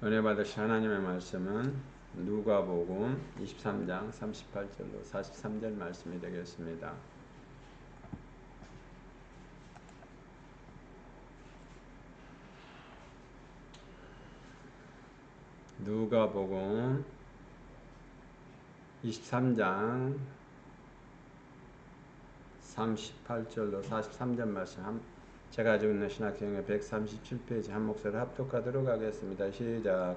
은혜 받으신 하나님의 말씀은 누가복음 23장 38절로 43절 말씀이 되겠습니다. 누가복음 23장 38절로 43절 말씀, 제가 가지고 있는 신학경의 137페이지 한 목소리 합독하도록 하겠습니다. 시작.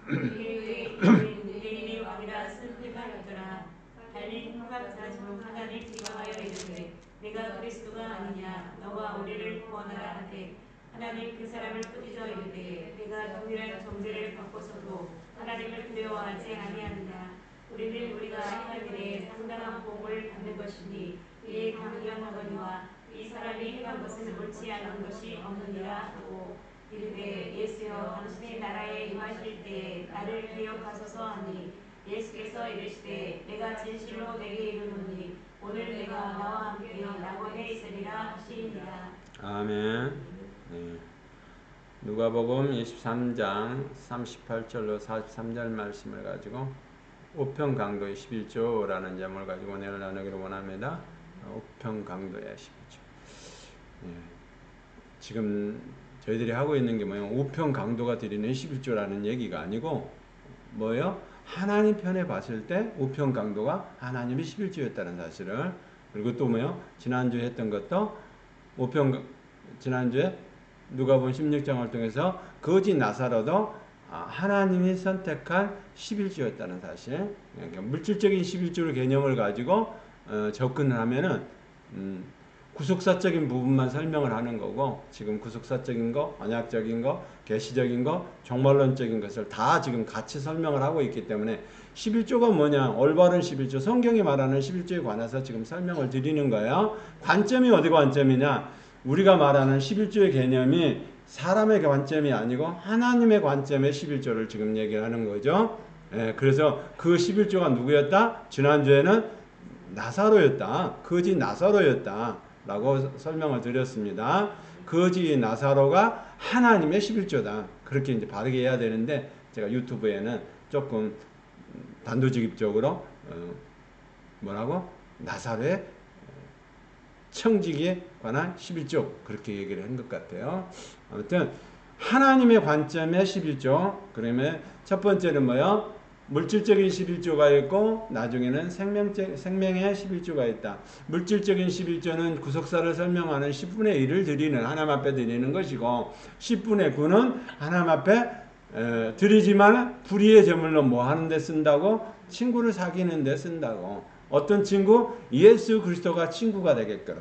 유대인의 왕이라 슬프하였더라. 달리 흑암자 중 하나를 지적하여 이르되 내가 그리스도가 아니냐 너와 우리를 구원하라 하되 하나님 그 사람을 꾸짖어 이르되 내가 동일한 정죄를 받고서도 하나님을 두려워하지 아니하느냐. 우리가 행할 일에 상당한 복을 받는 것이니 이에 강경하거니와 이 사람이 행한 것은 옳지 않은 것이 없느니라 하고 이르되 예수여 당신의 나라에 임하실 때에 나를 기억하소서 하니 예수께서 이르시되 내가 진실로 내게 이르노니 오늘 내가 나와 함께 낙원에 있으리라 하시니라. 아멘. 네. 누가복음 23장 38절로 43절 말씀을 가지고 우편강도의 11조라는 제목을 가지고 오늘 나누기를 원합니다. 우편강도의 11조. 네. 지금 저희들이 하고 있는 게 뭐예요? 우편강도가 드리는 11조라는 얘기가 아니고 뭐예요? 하나님 편에 봤을 때 우편강도가 하나님의 11조였다는 사실을, 그리고 또 뭐예요? 지난주에 했던 것도 지난주에 누가복음 16장을 통해서 거지 나사로도 하나님이 선택한 11조였다는 사실. 그러니까 물질적인 11조의 개념을 가지고 접근을 하면은 구속사적인 부분만 설명을 하는 거고, 지금 구속사적인 거, 언약적인 거, 계시적인 거, 종말론적인 것을 다 지금 같이 설명을 하고 있기 때문에 11조가 뭐냐, 올바른 11조, 성경이 말하는 11조에 관해서 지금 설명을 드리는 거예요. 관점이 어디 관점이냐, 우리가 말하는 11조의 개념이 사람의 관점이 아니고 하나님의 관점의 11조를 지금 얘기를 하는 거죠. 그래서 그 11조가 누구였다? 지난주에는 나사로였다. 거지 나사로였다 라고 설명을 드렸습니다. 거지 나사로가 하나님의 11조다. 그렇게 이제 바르게 해야 되는데, 제가 유튜브에는 조금 단도직입적으로 뭐라고? 나사로의 청지기에 관한 11조 그렇게 얘기를 한 것 같아요. 아무튼 하나님의 관점의 11조. 그러면 첫 번째는 뭐요? 물질적인 11조가 있고 나중에는 생명의 11조가 있다. 물질적인 11조는 구속사를 설명하는 10분의 1을 드리는, 하나님 앞에 드리는 것이고, 10분의 9는 하나님 앞에 드리지만 불의의 제물로 뭐 하는 데 쓴다고? 친구를 사귀는 데 쓴다고. 어떤 친구? 예수 그리스도가 친구가 되게끔.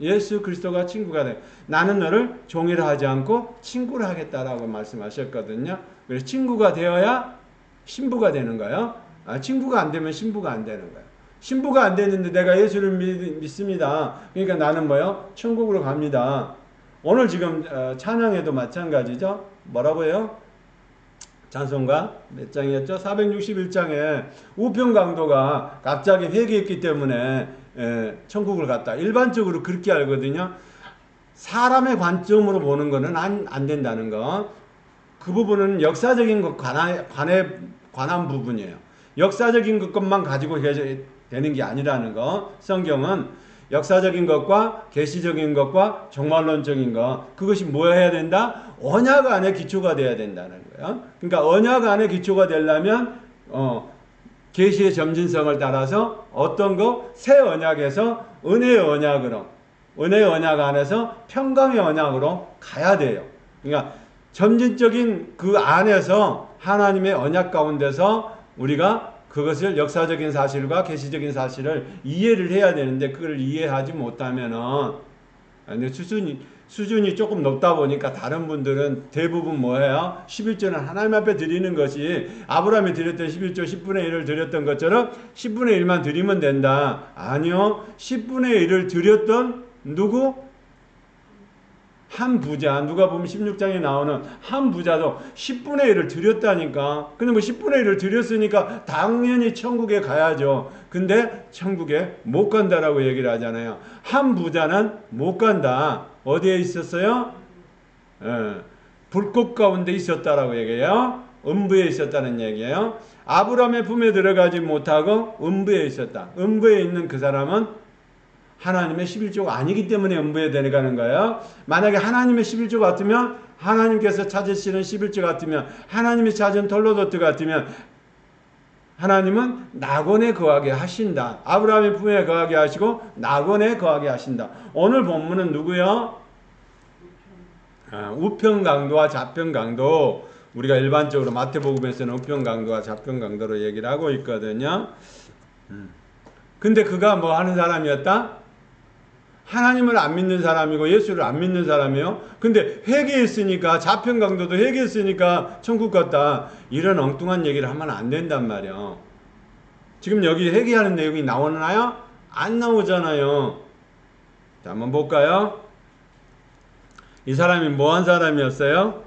예수 그리스도가 친구가 돼. 나는 너를 종이라 하지 않고 친구를 하겠다라고 말씀하셨거든요. 그래서 친구가 되어야 신부가 되는 거예요. 친구가 안 되면 신부가 안 되는 거예요. 신부가 안 되는데 내가 예수를 믿습니다. 그러니까 나는 뭐요? 천국으로 갑니다. 오늘 지금 찬양에도 마찬가지죠. 뭐라고 해요? 찬송가 몇 장이었죠? 461장에 우편강도가 갑자기 회개했기 때문에 천국을 갔다. 일반적으로 그렇게 알거든요. 사람의 관점으로 보는 거는 안 된다는 거. 그 부분은 역사적인 것 관한 부분이에요. 역사적인 것만 가지고 되는 게 아니라는 거. 성경은 역사적인 것과 계시적인 것과 종말론적인 것, 그것이 뭐 해야 된다? 언약 안에 기초가 돼야 된다는 거예요. 그러니까 언약 안에 기초가 되려면 계시의 점진성을 따라서 어떤 거? 새 언약에서 은혜의 언약으로, 은혜의 언약 안에서 평강의 언약으로 가야 돼요. 그러니까 점진적인 그 안에서 하나님의 언약 가운데서 우리가 그것을 역사적인 사실과 계시적인 사실을 이해를 해야 되는데, 그걸 이해하지 못하면은 수준이 조금 높다 보니까 다른 분들은 대부분 뭐예요? 11조는 하나님 앞에 드리는 것이 아브라함이 드렸던 11조 10분의 1을 드렸던 것처럼 10분의 1만 드리면 된다. 아니요. 10분의 1을 드렸던 누구? 한 부자, 누가 보면 16장에 나오는 한 부자도 10분의 1을 드렸다니까. 근데 뭐 10분의 1을 드렸으니까 당연히 천국에 가야죠. 근데 천국에 못 간다라고 얘기를 하잖아요. 한 부자는 못 간다. 어디에 있었어요? 불꽃 가운데 있었다라고 얘기해요. 음부에 있었다는 얘기예요. 아브라함의 품에 들어가지 못하고 음부에 있었다. 음부에 있는 그 사람은 하나님의 11조가 아니기 때문에 음부에 데려가는 거예요. 만약에 하나님의 11조 같으면, 하나님께서 찾으시는 11조 같으면, 하나님이 찾은 톨로도트 같으면 하나님은 낙원에 거하게 하신다. 아브라함의 품에 거하게 하시고 낙원에 거하게 하신다. 오늘 본문은 누구요? 우편 강도와 좌편 강도. 우리가 일반적으로 마태복음에서는 우편 강도와 좌편 강도로 얘기를 하고 있거든요. 근데 그가 뭐 하는 사람이었다? 하나님을 안 믿는 사람이고 예수를 안 믿는 사람이에요. 근데 회개했으니까, 좌편 강도도 회개했으니까 천국 갔다. 이런 엉뚱한 얘기를 하면 안 된단 말이에요. 지금 여기 회개하는 내용이 나오나요? 안 나오잖아요. 자, 한번 볼까요? 이 사람이 뭐한 사람이었어요?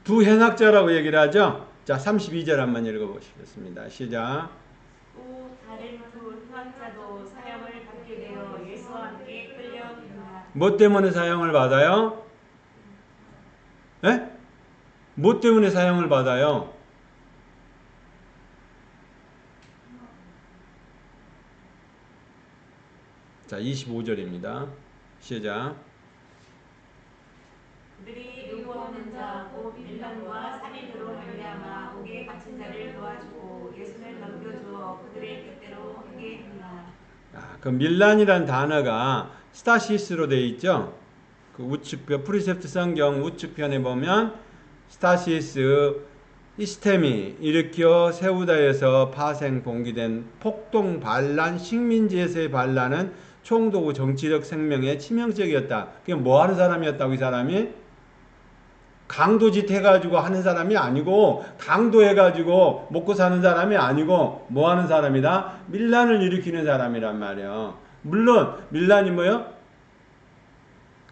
두 행악자라고 얘기를 하죠. 자, 32절 한번 읽어보시겠습니다. 시작. 또 다른 두 행악자도 사형을 받게 되어 예수와 함께 끌려간다. 뭐 때문에 사형을 받아요? 예? 뭐 때문에 사형을 받아요? 자, 25절입니다. 시작. 그들이 요구하는 자 곧 밀란과 살인으로 말미암아 옥에 갇힌 자를 도와주고 예수를 넘겨주어 그들의 뜻대로 하게 한다. 그 밀란이란 단어가 스타시스로 되어 있죠. 그 우측편 프리셉트 성경 우측편에 보면 스타시스 이스템이 일으켜 세우다에서 파생 봉기된 폭동 반란 식민지에서의 반란은 총독의 정치적 생명에 치명적이었다. 그게 뭐 하는 사람이었다고? 이 사람이 강도짓 해가지고 하는 사람이 아니고, 강도 해가지고 먹고 사는 사람이 아니고 뭐 하는 사람이다? 밀란을 일으키는 사람이란 말이에요. 물론 밀란이 뭐요?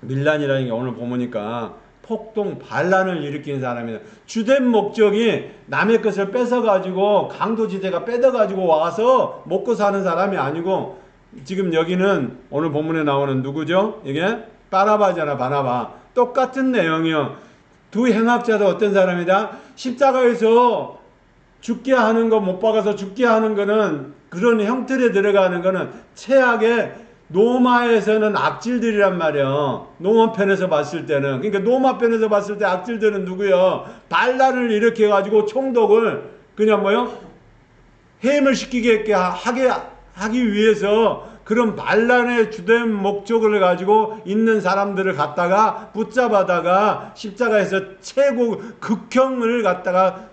밀란이라는 게 오늘 보니까 폭동 반란을 일으키는 사람이다. 주된 목적이 남의 것을 뺏어가지고 강도지대가 뺏어가지고 와서 먹고 사는 사람이 아니고, 지금 여기는 오늘 본문에 나오는 누구죠? 이게 바나바잖아. 바나바. 똑같은 내용이요. 두 행악자도 어떤 사람이다? 십자가에서 죽게 하는 거, 못 박아서 죽게 하는 거는, 그런 형틀에 들어가는 거는 최악의, 로마에서는 악질들이란 말이에요. 로마 편에서 봤을 때는. 그러니까 로마 편에서 봤을 때 악질들은 누구요? 반란을 일으켜가지고 총독을 그냥 뭐요? 해임을 시키게 하기 위해서 그런 반란의 주된 목적을 가지고 있는 사람들을 갖다가 붙잡아다가 십자가에서 최고 극형을 갖다가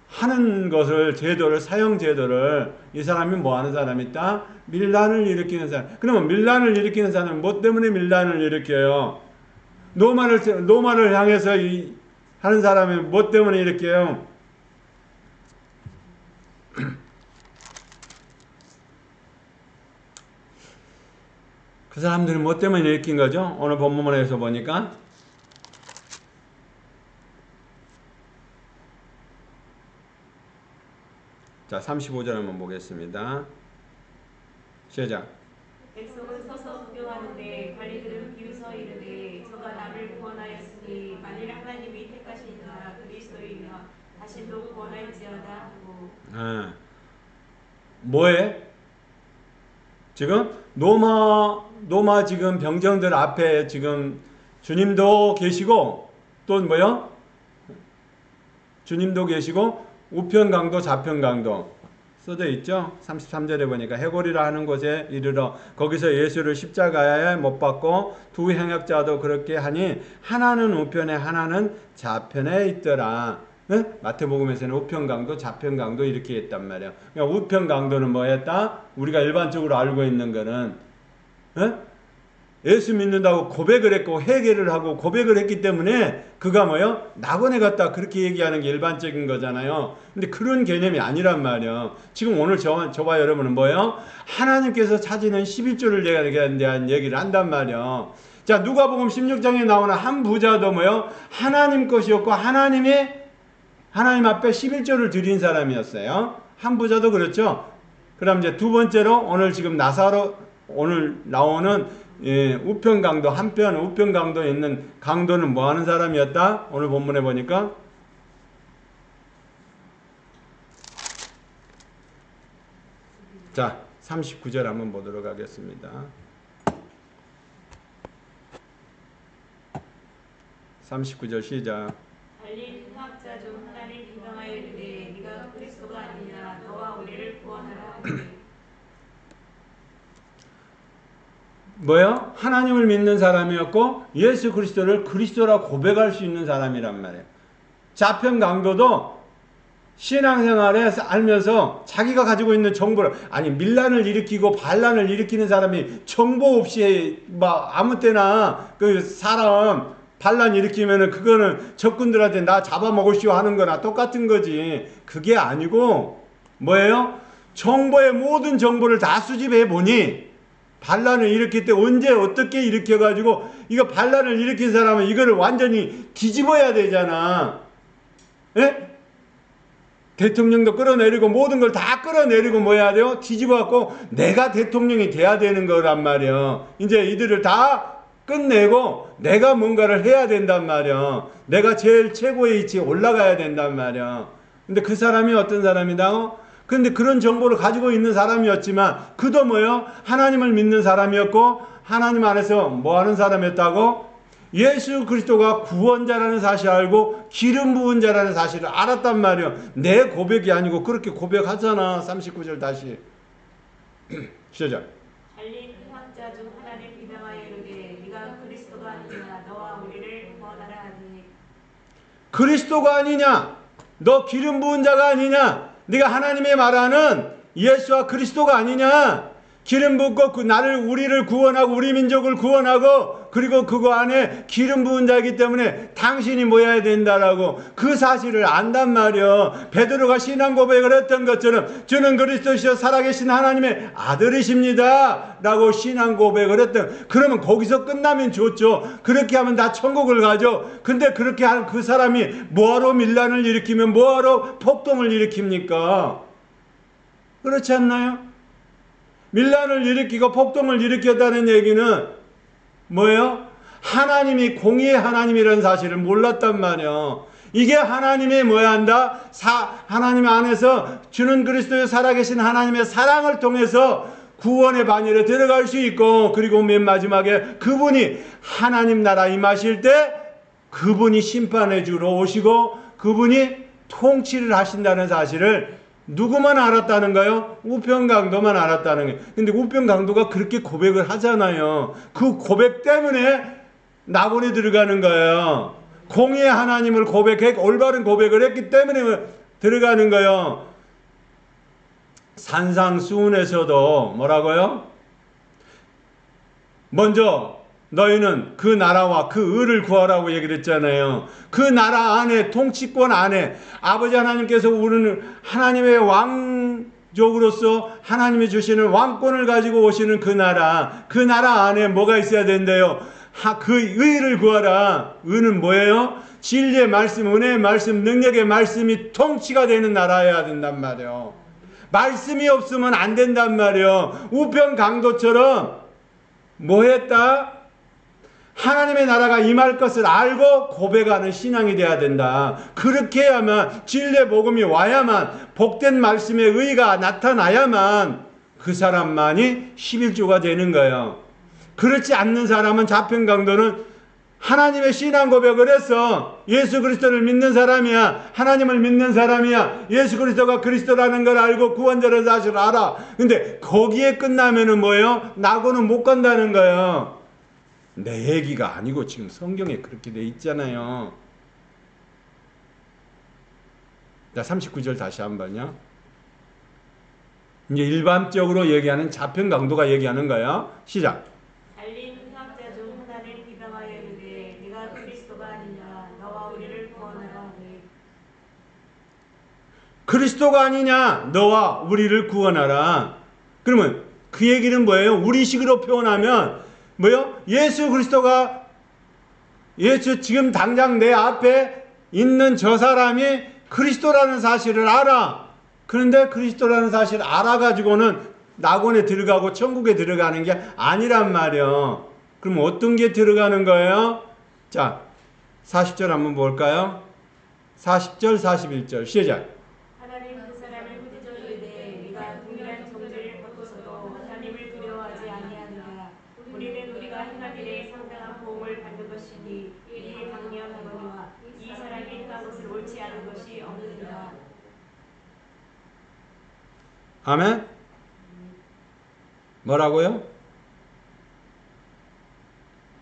하는 것을, 제도를, 사형 제도를, 이 사람이 뭐 하는 사람이 있다? 밀란을 일으키는 사람. 그러면 밀란을 일으키는 사람은 뭐 때문에 밀란을 일으켜요? 로마를 향해서 하는 사람이 뭐 때문에 일으켜요? 그 사람들이 뭐 때문에 일으킨 거죠? 오늘 본문에서 보니까 자, 35절 한번 보겠습니다. 시작. 백성은 서서 구경하는데 관리들은 비웃어 이르되 저가 남을 구원하였으니 만일 하나님이 택하신 자 그리스도이며 자신도 구원할지어다 하고. 뭐해? 지금 로마 지금 병정들 앞에 지금 주님도 계시고, 또 뭐요? 주님도 계시고 우편 강도 좌편 강도 써져 있죠. 33절에 보니까 해골이라 하는 곳에 이르러 거기서 예수를 십자가에 못 박고 두 행악자도 그렇게 하니 하나는 우편에 하나는 좌편에 있더라. 네? 마태복음에서는 우편 강도 좌편 강도 이렇게 했단 말이야. 그러니까 우편 강도는 뭐였다? 우리가 일반적으로 알고 있는 거는 예수 믿는다고 고백을 했고 회개를 하고 고백을 했기 때문에 그가 뭐요? 낙원에 갔다, 그렇게 얘기하는 게 일반적인 거잖아요. 근데 그런 개념이 아니란 말이에요. 지금 오늘 저와 여러분은 뭐예요? 하나님께서 찾으는 11조를 대한 얘기를 한단 말이에요. 자, 누가복음 16장에 나오는 한 부자도 뭐요? 하나님 것이었고 하나님 앞에 11조를 드린 사람이었어요. 한 부자도 그렇죠. 그럼 이제 두 번째로 오늘 지금 오늘 나오는 우편 강도, 한편 우편 강도에 있는 강도는 뭐 하는 사람이었다? 오늘 본문에 보니까 자, 39절 한번 보도록 하겠습니다. 39절 시작. 달리 흑학자 중 하나를 비방하여 이르되 네가 그리스도가 아니냐 너와 우리를 구원하라 하니 뭐요? 하나님을 믿는 사람이었고 예수 그리스도를 그리스도라 고백할 수 있는 사람이란 말이에요. 자편 강도도 신앙생활에 알면서 자기가 가지고 있는 정보를, 아니 밀란을 일으키고 반란을 일으키는 사람이 정보 없이 막 아무 때나 그 사람 반란 일으키면은 그거는 적군들한테 나 잡아먹으시오 하는 거나 똑같은 거지. 그게 아니고 뭐예요? 정보의 모든 정보를 다 수집해 보니 반란을 일으킬 때 언제 어떻게 일으켜가지고 이거 반란을 일으킨 사람은 이거를 완전히 뒤집어야 되잖아. 예? 대통령도 끌어내리고 모든 걸 다 끌어내리고 뭐 해야 돼요? 뒤집어갖고 내가 대통령이 돼야 되는 거란 말이야. 이제 이들을 다 끝내고 내가 뭔가를 해야 된단 말이야. 내가 제일 최고의 위치에 올라가야 된단 말이야. 근데 그 사람이 어떤 사람이다? 근데 그런 정보를 가지고 있는 사람이었지만 그도 뭐요? 하나님을 믿는 사람이었고 하나님 안에서 뭐 하는 사람이었다고? 예수 그리스도가 구원자라는 사실을 알고 기름 부은 자라는 사실을 알았단 말이에요. 내 고백이 아니고 그렇게 고백하잖아. 39절 다시 시작. 달리 흑학자 중 하나를 비방하여 이르되 네가 그리스도가 아니냐 너와 우리를 구원하라 하니 그리스도가 아니냐? 너 기름 부은 자가 아니냐? 네가 하나님의 말하는 예수와 그리스도가 아니냐? 기름 붓고 우리를 구원하고 우리 민족을 구원하고 그리고 그거 안에 기름 부은 자이기 때문에 당신이 모여야 된다라고 그 사실을 안단 말이요. 베드로가 신앙 고백을 했던 것처럼 주는 그리스도시여 살아계신 하나님의 아들이십니다 라고 신앙 고백을 했던, 그러면 거기서 끝나면 좋죠. 그렇게 하면 다 천국을 가죠. 근데 그렇게 한 그 사람이 뭐하러 밀란을 일으키면 뭐하러 폭동을 일으킵니까? 그렇지 않나요? 밀란을 일으키고 폭동을 일으켰다는 얘기는 뭐예요? 하나님이 공의의 하나님이라는 사실을 몰랐단 말이에요. 이게 하나님의 뭐야 한다? 하나님 안에서 주는 그리스도의 살아계신 하나님의 사랑을 통해서 구원의 반열에 들어갈 수 있고, 그리고 맨 마지막에 그분이 하나님 나라 임하실 때 그분이 심판해 주러 오시고 그분이 통치를 하신다는 사실을 누구만 알았다는가요? 우편강도만 알았다는 거예요. 근데 우편강도가 그렇게 고백을 하잖아요. 그 고백 때문에 낙원에 들어가는 거예요. 공의의 하나님을 올바른 고백을 했기 때문에 들어가는 거예요. 산상수훈에서도 뭐라고요? 먼저 너희는 그 나라와 그 의를 구하라고 얘기를 했잖아요. 그 나라 안에, 통치권 안에 아버지 하나님께서 우리는 하나님의 왕족으로서 하나님이 주시는 왕권을 가지고 오시는 그 나라 안에 뭐가 있어야 된대요? 그 의를 구하라. 의는 뭐예요? 진리의 말씀, 은혜의 말씀, 능력의 말씀이 통치가 되는 나라여야 된단 말이에요. 말씀이 없으면 안 된단 말이에요. 우편강도처럼 뭐 했다? 하나님의 나라가 임할 것을 알고 고백하는 신앙이 되어야 된다. 그렇게 해야만, 진리의 복음이 와야만, 복된 말씀의 의가 나타나야만 그 사람만이 11조가 되는 거예요. 그렇지 않는 사람은, 자편강도는 하나님의 신앙 고백을 해서 예수 그리스도를 믿는 사람이야, 하나님을 믿는 사람이야, 예수 그리스도가 그리스도라는 걸 알고 구원자라는 사실을 알아. 근데 거기에 끝나면은 뭐예요? 낙원은 못 간다는 거예요. 내 얘기가 아니고 지금 성경에 그렇게 돼 있잖아요. 자, 39절 다시 한번요. 이제 일반적으로 얘기하는 자편 강도가 얘기하는 거야. 시작. 달리 흑학자 중 하나를 비방하여 이르되 네가 그리스도가 아니냐 너와 우리를 구원하라 하니 그리스도가 아니냐 너와 우리를 구원하라. 그러면 그 얘기는 뭐예요? 우리식으로 표현하면 뭐요? 예수 그리스도가, 지금 당장 내 앞에 있는 저 사람이 그리스도라는 사실을 알아. 그런데 그리스도라는 사실을 알아가지고는 낙원에 들어가고 천국에 들어가는 게 아니란 말이에요. 그럼 어떤 게 들어가는 거예요? 자, 40절 한번 볼까요? 40절, 41절 시작. 하나님 그 사람을 꾸짖어 이르되 네가 동일한 정죄를 않은 것이 없느니라. 아멘? 뭐라고요?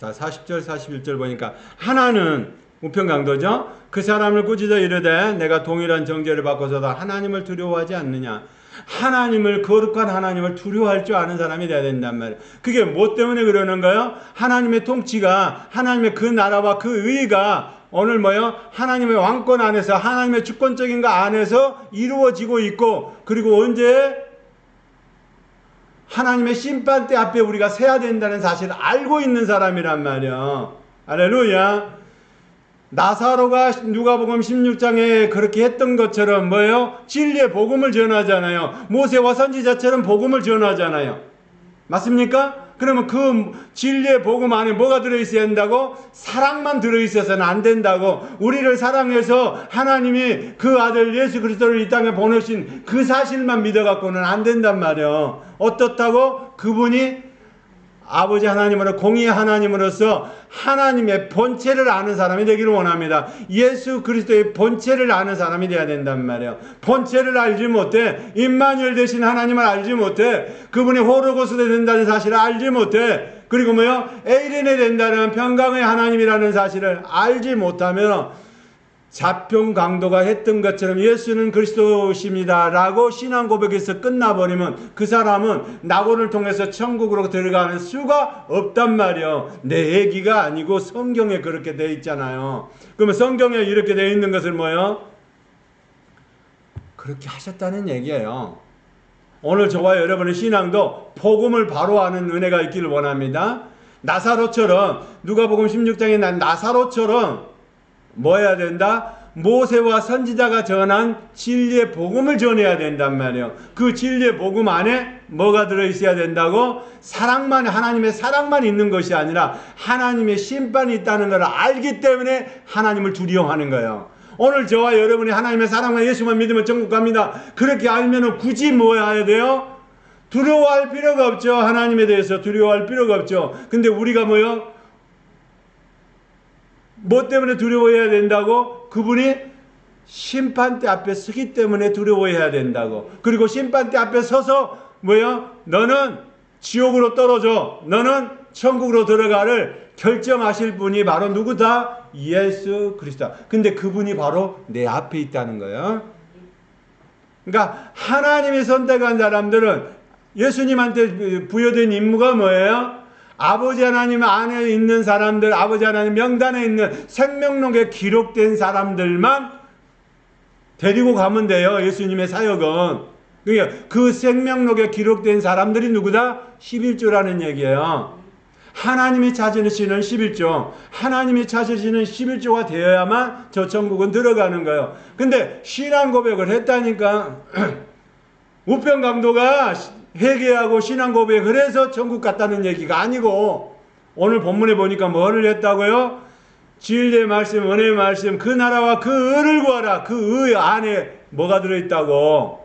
자, 40절, 41절 보니까 하나는 우편강도죠. 그 사람을 꾸짖어 이르되 내가 동일한 정죄를 받고서도 하나님을 두려워하지 않느냐. 하나님을, 거룩한 하나님을 두려워할 줄 아는 사람이 돼야 된단 말이에요. 그게 뭐 때문에 그러는 거예요? 하나님의 통치가, 하나님의 그 나라와 그 의가 오늘 뭐요? 하나님의 왕권 안에서, 하나님의 주권적인 것 안에서 이루어지고 있고, 그리고 언제? 하나님의 심판대 앞에 우리가 서야 된다는 사실을 알고 있는 사람이란 말이에요. 할렐루야. 나사로가 누가복음 16장에 그렇게 했던 것처럼 뭐예요? 진리의 복음을 전하잖아요. 모세와 선지자처럼 복음을 전하잖아요. 맞습니까? 그러면 그 진리의 복음 안에 뭐가 들어있어야 한다고? 사랑만 들어있어서는 안 된다고. 우리를 사랑해서 하나님이 그 아들 예수 그리스도를 이 땅에 보내신 그 사실만 믿어갖고는 안 된단 말이에요. 어떻다고? 그분이 아버지 하나님으로, 공의 하나님으로서 하나님의 본체를 아는 사람이 되기를 원합니다. 예수 그리스도의 본체를 아는 사람이 되어야 된단 말이에요. 본체를 알지 못해, 임마누엘 되신 하나님을 알지 못해, 그분이 호로고스도 된다는 사실을 알지 못해, 그리고 뭐요? 에이레네 된다는 평강의 하나님이라는 사실을 알지 못하면 자평 강도가 했던 것처럼 예수는 그리스도십니다 라고 신앙 고백에서 끝나버리면 그 사람은 낙원을 통해서 천국으로 들어가는 수가 없단 말이에요. 내 얘기가 아니고 성경에 그렇게 돼 있잖아요. 그러면 성경에 이렇게 돼 있는 것을 뭐예요? 그렇게 하셨다는 얘기예요. 오늘 저와 여러분의 신앙도 복음을 바로 아는 은혜가 있기를 원합니다. 나사로처럼, 누가복음 16장에 난 나사로처럼 뭐 해야 된다? 모세와 선지자가 전한 진리의 복음을 전해야 된단 말이에요. 그 진리의 복음 안에 뭐가 들어있어야 된다고? 사랑만, 하나님의 사랑만 있는 것이 아니라 하나님의 심판이 있다는 걸 알기 때문에 하나님을 두려워하는 거예요. 오늘 저와 여러분이 하나님의 사랑만, 예수만 믿으면 천국 갑니다. 그렇게 알면 굳이 뭐 해야 돼요? 두려워할 필요가 없죠. 하나님에 대해서 두려워할 필요가 없죠. 근데 우리가 뭐요? 뭐 때문에 두려워해야 된다고? 그분이 심판대 앞에 서기 때문에 두려워해야 된다고. 그리고 심판대 앞에 서서 뭐요? 너는 지옥으로 떨어져, 너는 천국으로 들어가를 결정하실 분이 바로 누구다? 예수 그리스도. 근데 그분이 바로 내 앞에 있다는 거예요. 그러니까 하나님이 선택한 사람들은 예수님한테 부여된 임무가 뭐예요? 아버지 하나님 안에 있는 사람들, 아버지 하나님 명단에 있는 생명록에 기록된 사람들만 데리고 가면 돼요. 예수님의 사역은. 그러니까 그 생명록에 기록된 사람들이 누구다? 11조라는 얘기예요. 하나님이 찾으시는 11조, 하나님이 찾으시는 11조가 되어야만 저 천국은 들어가는 거예요. 근데 신앙 고백을 했다니까 우편 강도가 회개하고 신앙 고백을 해서 천국 갔다는 얘기가 아니고, 오늘 본문에 보니까 뭐를 했다고요? 진리의 말씀, 은혜의 말씀, 그 나라와 그 의를 구하라. 그 의 안에 뭐가 들어있다고?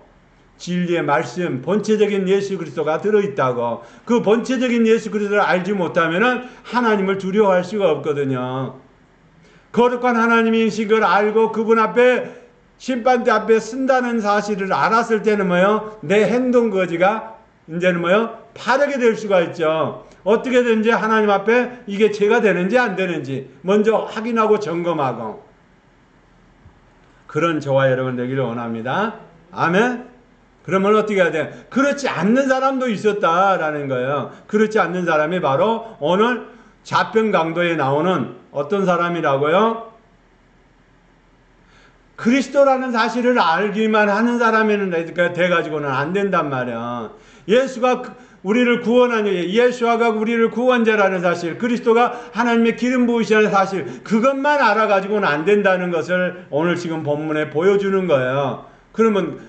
진리의 말씀, 본체적인 예수 그리스도가 들어있다고. 그 본체적인 예수 그리스도를 알지 못하면 하나님을 두려워할 수가 없거든요. 거룩한 하나님이신 걸 알고 그분 앞에, 심판대 앞에 쓴다는 사실을 알았을 때는 뭐요? 내 행동 거지가 이제는 뭐요? 바르게 될 수가 있죠. 어떻게든지 하나님 앞에 이게 죄가 되는지 안 되는지 먼저 확인하고 점검하고, 그런 저와 여러분 되기를 원합니다. 아멘. 그러면 어떻게 해야 돼? 그렇지 않는 사람도 있었다라는 거예요. 그렇지 않는 사람이 바로 오늘 자평 강도에 나오는 어떤 사람이라고요? 그리스도라는 사실을 알기만 하는 사람이 돼가지고는 안 된단 말이야. 예수가 우리를 구원하는, 예수가 우리를 구원자라는 사실, 그리스도가 하나님의 기름 부으시는 사실, 그것만 알아가지고는 안 된다는 것을 오늘 지금 본문에 보여주는 거예요. 그러면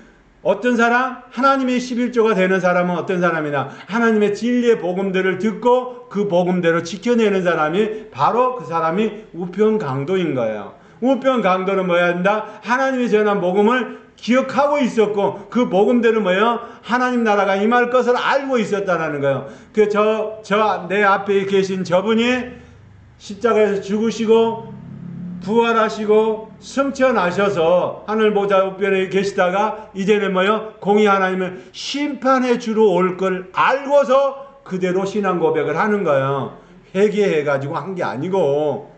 어떤 사람? 하나님의 11조가 되는 사람은 어떤 사람이냐? 하나님의 진리의 복음들을 듣고 그 복음대로 지켜내는 사람이 바로 그 사람이 우편 강도인 거예요. 우편 강도는 뭐야 한다? 하나님이 전한 복음을 기억하고 있었고 그 복음대로 뭐예요? 하나님 나라가 임할 것을 알고 있었다라는 거예요. 내 앞에 계신 저분이 십자가에서 죽으시고 부활하시고 승천하셔서 하늘 보좌 우편에 계시다가 이제는 뭐요? 공의 하나님은 심판의 주로 올 걸 알고서 그대로 신앙 고백을 하는 거예요. 회개해가지고 한 게 아니고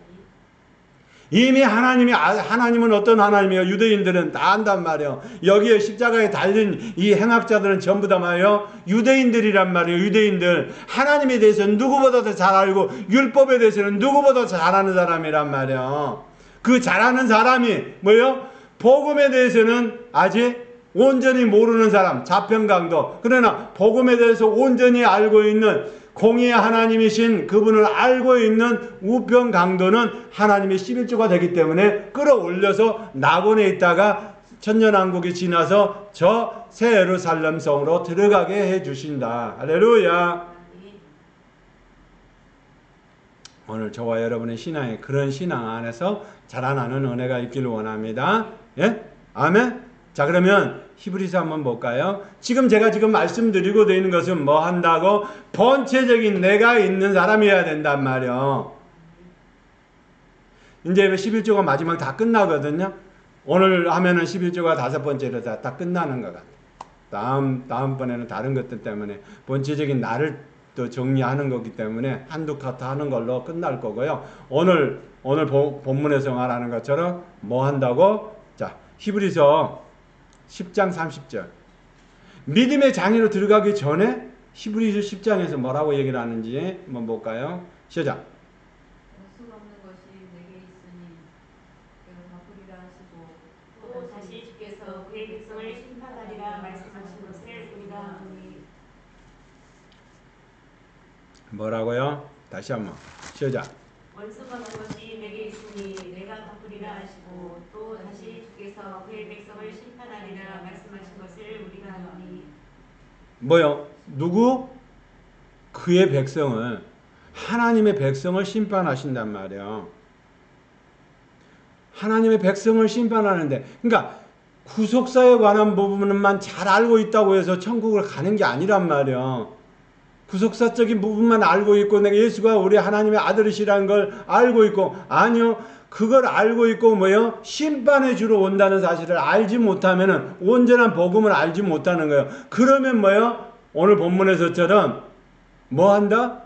이미 하나님은 어떤 하나님이에요? 유대인들은 다 안단 말이에요. 여기에 십자가에 달린 이 행악자들은 전부 다 말이에요. 유대인들이란 말이에요. 유대인들. 하나님에 대해서는 누구보다 더 잘 알고 율법에 대해서는 누구보다 더 잘하는 사람이란 말이에요. 그 잘하는 사람이 뭐예요? 복음에 대해서는 아직 온전히 모르는 사람, 자편강도. 그러나 복음에 대해서 온전히 알고 있는 공의의 하나님이신 그분을 알고 있는 우편강도는 하나님의 11조가 되기 때문에 끌어올려서 낙원에 있다가 천년왕국이 지나서 저 새 예루살렘 성으로 들어가게 해주신다. 할렐루야. 오늘 저와 여러분의 신앙에 그런 신앙 안에서 자라나는 은혜가 있기를 원합니다. 예? 아멘? 자, 그러면 히브리서 한번 볼까요? 지금 제가 말씀드리고 있는 것은 뭐 한다고? 본체적인 내가 있는 사람이어야 된단 말이요. 이제 11조가 마지막 다 끝나거든요. 오늘 하면은 11조가 5번째로 다 끝나는 것 같아요. 다음번에는 다른 것들 때문에 본체적인 나를 또 정리하는 거기 때문에 한두 카트 하는 걸로 끝날 거고요. 오늘 본문에서 말하는 것처럼 뭐 한다고? 자, 히브리서 10장 30절. 믿음의 장애로 들어가기 전에 히브리서 10장에서 뭐라고 얘기를 하는지 한번 볼까요? 시작. 수 없는 것이 내게 있으니 내가 갚으리라 하시고 또 다시 주께서 그의 백성을 심판하리라 말씀하신 것을 우리가 아노니. 뭐라고요? 다시 한번 시작. 원수가 없는 것이 내게 있으니 내가 갚으리라 하시고 또 다시 주께서 그의 백성을 심판하리라 말씀하신 것을 우리가 아노니. 뭐요? 누구? 그의 백성을, 하나님의 백성을 심판하신단 말이에요. 하나님의 백성을 심판하는데, 그러니까 구속사에 관한 부분만 잘 알고 있다고 해서 천국을 가는 게 아니란 말이에요. 구속사적인 부분만 알고 있고 내가 예수가 우리 하나님의 아들이시라는 걸 알고 있고, 아니요, 그걸 알고 있고 뭐요? 심판의 주로 온다는 사실을 알지 못하면은 온전한 복음을 알지 못하는 거예요. 그러면 뭐요? 오늘 본문에서처럼 뭐 한다?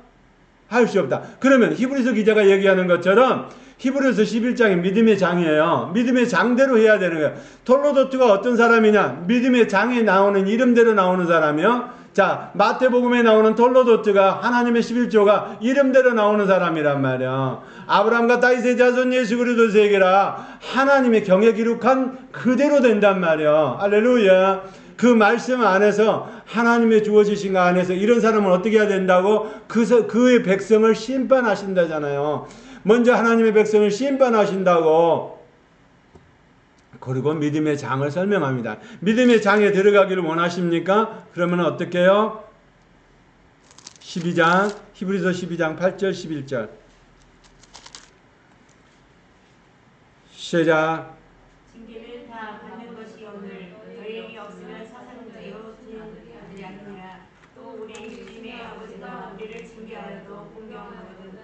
할 수 없다. 그러면 히브리서 기자가 얘기하는 것처럼 히브리서 11장이 믿음의 장이에요. 믿음의 장대로 해야 되는 거예요. 톨로도트가 어떤 사람이냐? 믿음의 장에 나오는 이름대로 나오는 사람이요. 자, 마태복음에 나오는 톨로도트가 하나님의 11조가 이름대로 나오는 사람이란 말이야. 아브라함과 다윗의 자손 예수 그리스도 세계라 하나님의 경에 기록한 그대로 된단 말이야. 할렐루야. 그 말씀 안에서 하나님의 주어지신 것 안에서 이런 사람은 어떻게 해야 된다고? 그의 백성을 심판하신다잖아요. 먼저 하나님의 백성을 심판하신다고. 그리고 믿음의 장을 설명합니다. 믿음의 장에 들어가기를 원하십니까? 그러면 어떻게 해요? 12장, 히브리서 12장 8절 11절 시작. 징계를 다 받는 것이 오늘 너희에게 없으면 사사는지요 수년들이 아니니라. 또 우리 주님의 아버지가 우리를 징계하여도 공경하거든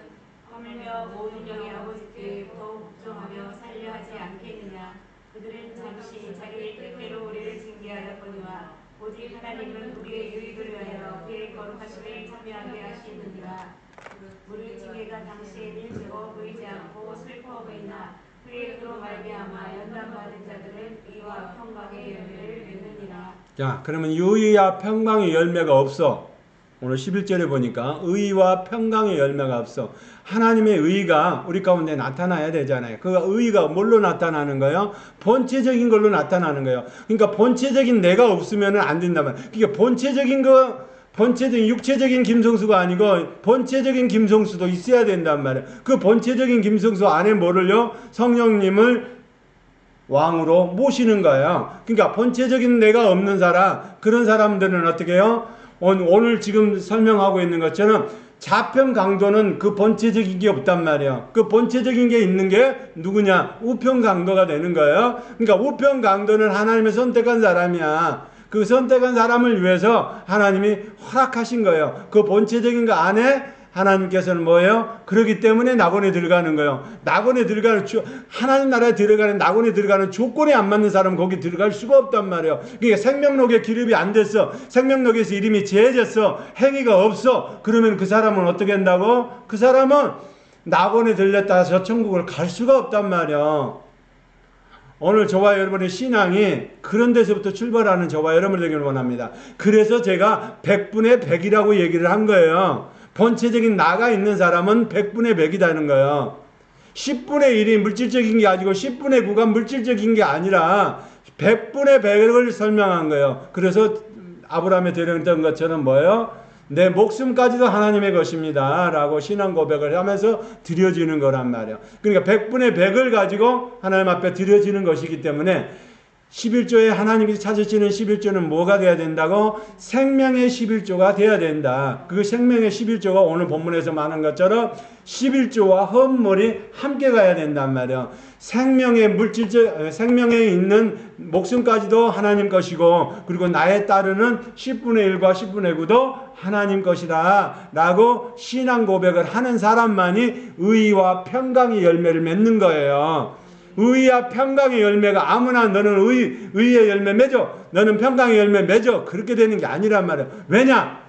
하물며 모든 영의 아버지께 더욱 걱정하며 살려 하지 않겠느냐. 그들은 잠시 자기의 뜻대로 우리를 징계하였거니와 오직 하나님은 우리의 유익을 위하여 그의 거룩하심을 참여하게 하시느니라. 우리 징계가 당시에 일찍어 보이지 않고 슬퍼 보이나 그의 그로 말미암아 연단받은 자들은 의와 평강의 열매를 맺느니라. 자, 그러면 의와 평강의 열매가 없어. 오늘 11절에 보니까 의와 평강의 열매가 없어. 하나님의 의가 우리 가운데 나타나야 되잖아요. 그 의가 뭘로 나타나는 거예요? 본체적인 걸로 나타나는 거예요. 그러니까 본체적인 내가 없으면 안 된다면. 그러니까 본체적인 육체적인 김성수가 아니고 본체적인 김성수도 있어야 된단 말이에요. 그 본체적인 김성수 안에 뭐를요? 성령님을 왕으로 모시는 거예요. 그러니까 본체적인 내가 없는 사람, 그런 사람들은 어떻게 해요? 오늘 지금 설명하고 있는 것처럼 자편 강도는 그 본체적인 게 없단 말이에요. 그 본체적인 게 있는 게 누구냐? 우편 강도가 되는 거예요. 그러니까 우편 강도는 하나님의 선택한 사람이야. 그 선택한 사람을 위해서 하나님이 허락하신 거예요. 그 본체적인 거 안에 하나님께서는 뭐예요? 그러기 때문에 낙원에 들어가는 거예요. 낙원에 들어가는 하나님 나라에 들어가는 낙원에 들어가는 조건이 안 맞는 사람은 거기 들어갈 수가 없단 말이에요. 그러니까 생명록에 기록이 안 됐어. 생명록에서 이름이 제해졌어. 행위가 없어. 그러면 그 사람은 어떻게 한다고? 그 사람은 낙원에 들렸다 저 천국을 갈 수가 없단 말이야. 오늘 저와 여러분의 신앙이 그런 데서부터 출발하는 저와 여러분 되기를 원합니다. 그래서 제가 100분의 100이라고 얘기를 한 거예요. 본체적인 나가 있는 사람은 100분의 100이라는 거예요. 10분의 1이 물질적인 게 아니고 10분의 9가 물질적인 게 아니라 100분의 100을 설명한 거예요. 그래서 아브라함에 드렸던 것처럼 뭐예요? 내 목숨까지도 하나님의 것입니다 라고 신앙 고백을 하면서 드려지는 거란 말이에요. 그러니까 100분의 100을 가지고 하나님 앞에 드려지는 것이기 때문에 11조에 하나님이 찾으시는 11조는 뭐가 돼야 된다고? 생명의 11조가 돼야 된다. 그 생명의 11조가 오늘 본문에서 말한 것처럼 11조와 헌물이 함께 가야 된단 말이에요. 생명의 생명에 있는 목숨까지도 하나님 것이고, 그리고 나에 따르는 10분의 1과 10분의 9도 하나님 것이다 라고 신앙 고백을 하는 사람만이 의와 평강의 열매를 맺는 거예요. 의와 평강의 열매가 아무나 너는 의의 열매 맺어, 너는 평강의 열매 맺어, 그렇게 되는 게 아니란 말이에요. 왜냐?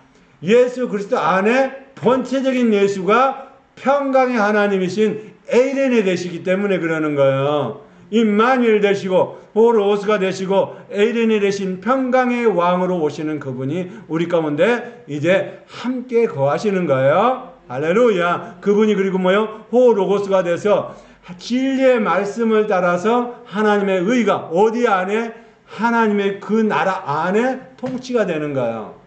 예수 그리스도 안에 본체적인 예수가 평강의 하나님이신 에이레네 되시기 때문에 그러는 거예요. 임마누엘 되시고 호로오스가 되시고 에이레네 되신 평강의 왕으로 오시는 그분이 우리 가운데 이제 함께 거하시는 거예요. 할렐루야. 그분이 그리고 뭐요? 호로고스가 돼서 진리의 말씀을 따라서 하나님의 의가 어디 안에? 하나님의 그 나라 안에 통치가 되는 거예요.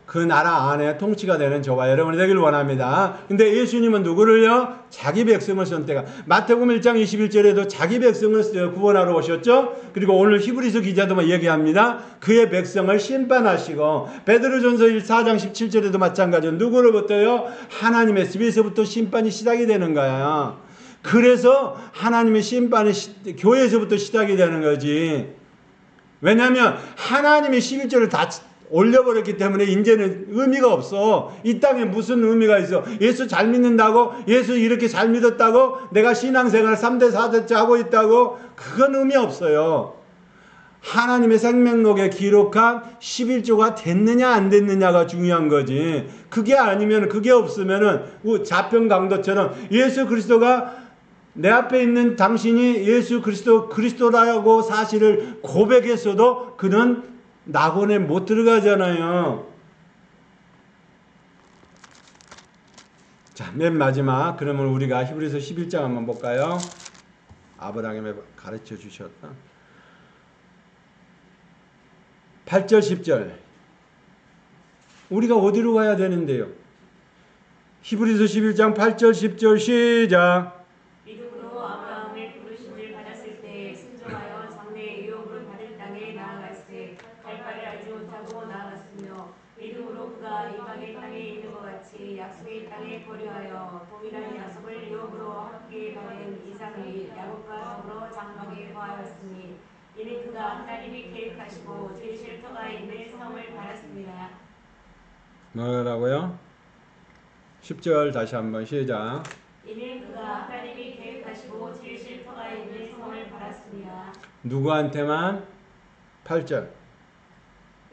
그 나라 안에 통치가 되는 저와 여러분이 되길 원합니다. 근데 예수님은 누구를요? 자기 백성을 선택한. 마태복음 1장 21절에도 자기 백성을 구원하러 오셨죠? 그리고 오늘 히브리서 기자도 얘기합니다. 그의 백성을 심판하시고, 베드로전서 4장 17절에도 마찬가지로 누구로부터요? 하나님의 집에서부터 심판이 시작이 되는 거야. 그래서 하나님의 심판이 교회에서부터 시작이 되는 거지. 왜냐하면 하나님의 11조를 다 올려버렸기 때문에 이제는 의미가 없어. 이 땅에 무슨 의미가 있어? 예수 잘 믿는다고? 예수 이렇게 잘 믿었다고? 내가 신앙생활 3대 4대째 하고 있다고? 그건 의미 없어요. 하나님의 생명록에 기록한 11조가 됐느냐 안 됐느냐가 중요한 거지. 그게 아니면, 그게 없으면은 자평 강도처럼 예수 그리스도가 내 앞에 있는 당신이 예수 그리스도라고 사실을 고백했어도 그는 낙원에 못 들어가잖아요. 자, 맨 마지막, 그러면 우리가 히브리서 11장 한번 볼까요? 아브라함이 가르쳐 주셨다. 8절 10절. 우리가 어디로 가야 되는데요? 히브리서 11장 8절 10절 시작. 믿음으로 아브라함의 부르심을 받았을 때 순종하여 장래의 유업을 받을 땅에 나아갔을 갈 바를 알지 못하고 나아갔으며, 믿음으로 그가 이방의 땅에 있는 것 같이 약속의 땅에 거류하여 동일한 약속을 유업으로 함께 받은 이삭이 야곱과 더불어 장막에 거하였으니, 이는 그가 하나님이 계획하시고 제 쉴터가 있는 성을 바랐습니다. 뭐라고요? 10절 다시 한번 시작. 이는 그가 하나님이 계획하시고 제 쉴터가 있는 성을 바랐습니다. 누구한테만? 8절.